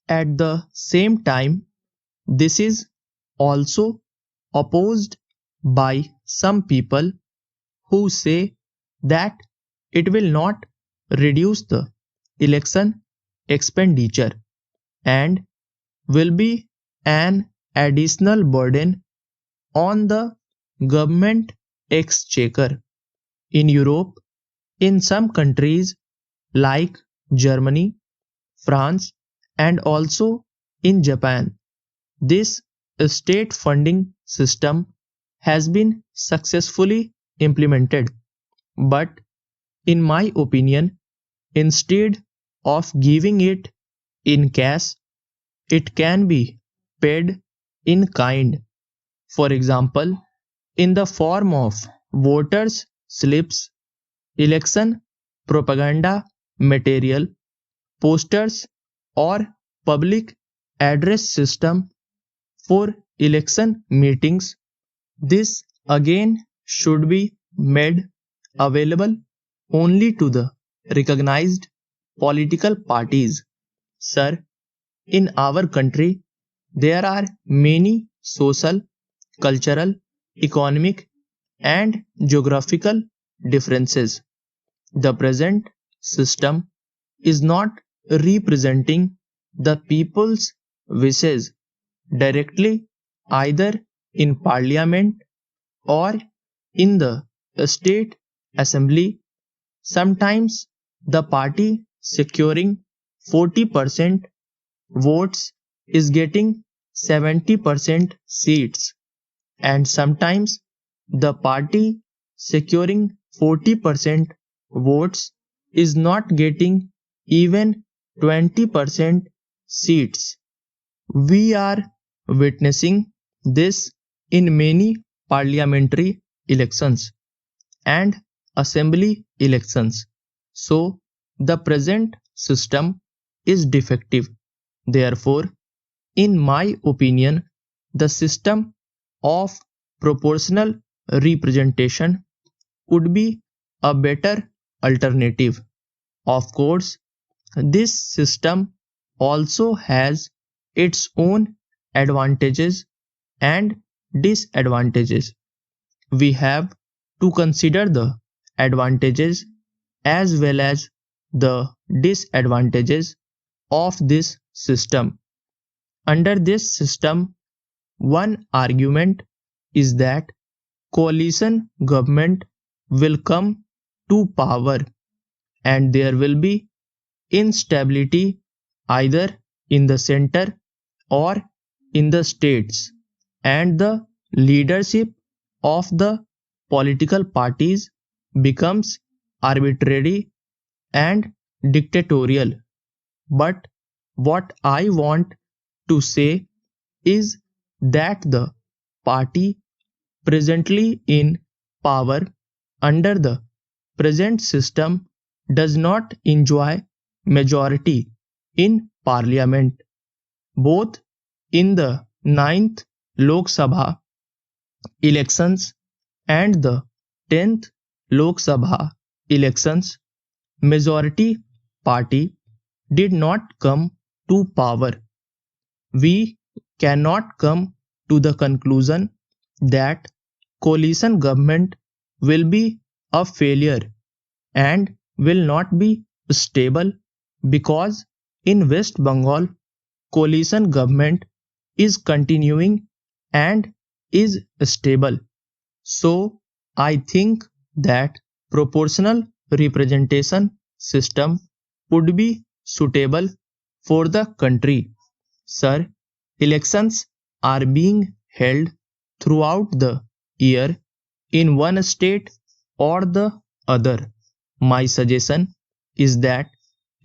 At the same time, this is also opposed by some people who say that it will not reduce the election expenditure and will be an additional burden on the government exchequer. In Europe, in some countries like Germany, France, and also in Japan, this state funding system has been successfully implemented. But in my opinion, instead of giving it in cash, it can be paid in kind. For example, in the form of voters' slips, election propaganda material, posters, or public address system for election meetings. This again should be made available only to the recognized political parties. Sir, in our country, there are many social, cultural, economic, and geographical differences. The present system is not representing the people's wishes directly either in parliament or in the state assembly. Sometimes the party securing 40% votes is getting 70% seats, and sometimes the party securing 40% votes is not getting even 20% seats. We are witnessing this in many parliamentary elections and assembly elections. So, the present system is defective. Therefore, in my opinion, the system of proportional representation would be a better alternative. Of course, this system also has its own advantages and disadvantages. We have to consider the advantages as well as the disadvantages of this system. Under this system, one argument is that coalition government will come to power and there will be instability either in the center or in the states, and the leadership of the political parties becomes arbitrary and dictatorial. But what I want to say is that the party presently in power under the present system does not enjoy majority in parliament. Both in the ninth Lok Sabha elections and the 10th Lok Sabha elections, majority party did not come to power. We cannot come to the conclusion that coalition government will be a failure and will not be stable, because in West Bengal coalition government is continuing and is stable. So I think that proportional representation system would be suitable for the country. Sir, elections are being held throughout the year in one state or the other. My suggestion is that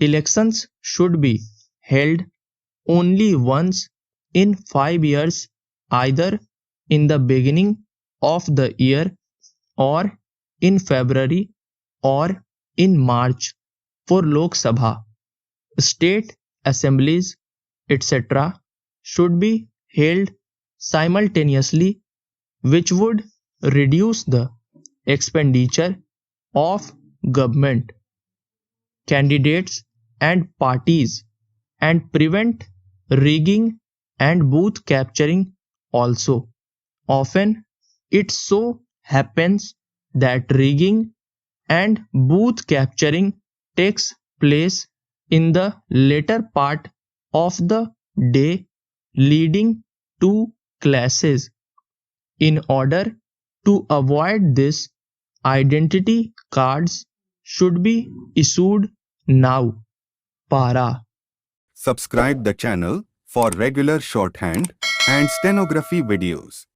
elections should be held only once in 5 years, either in the beginning of the year or in February or in March for Lok Sabha. State assemblies, etc., should be held simultaneously, which would reduce the expenditure of government, candidates, and parties and prevent rigging and booth capturing also. Often it so happens that rigging and booth capturing takes place in the later part of the day leading to classes. In order to avoid this, identity cards should be issued now. Para. Subscribe the channel for regular shorthand and stenography videos.